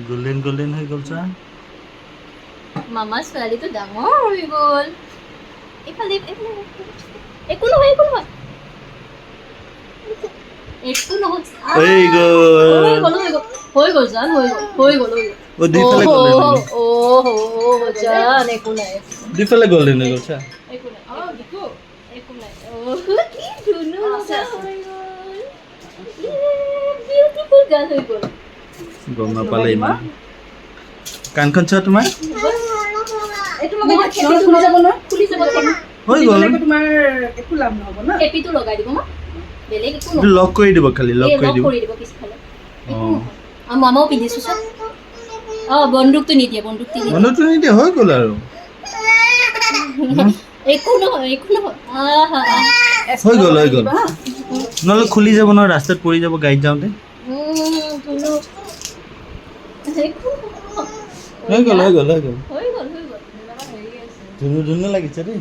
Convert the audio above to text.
golden golden হৈ গ'ল চা মামা ছোৱালীটো ডাঙৰ হৈ গ'ল এইফালে একো নহয় একো নহয় একো নহয় হৈ গ'ল হৈ গ'ল জান হৈ গ'ল ও দুইফালে গোল্ডেন হৈ গ'ল জান একো নাই দুইফালে গোল্ডেন হৈ গ'ল চা একো নাই একো নাই কি ধুনু লগা হৈ গ'ল বিউটিফুল গান হৈ গ'ল গম নাপালে ইমান কাণখন চোৱা তোমাৰ এইটো লগাই খুলি যাব ন খুলি যাব হৈ গ'ল তোমাৰ একো লাভ নহ'ব ন এপিটো লগাই দিব মা বেলেগ একো এইটো লক কৰি দিব খালি লক কৰি দিব কৰি দিব পিছফালে একো নহয় আৰু মামাও পিন্ধিছো চব বন্দুকটো নিদিয়ে বন্দুকটো নিদিয়ে মনতো নিদিয়ে হৈ গ'ল আৰু একো নহয় হৈ গ'ল নহ'লে খুলি যাব নহয় ৰাস্তাত পৰি যাব গাড়ীত যাওঁতে হৈ গ'ল হৈ গ'ল ধুনু ধুনু লাগিছে দেই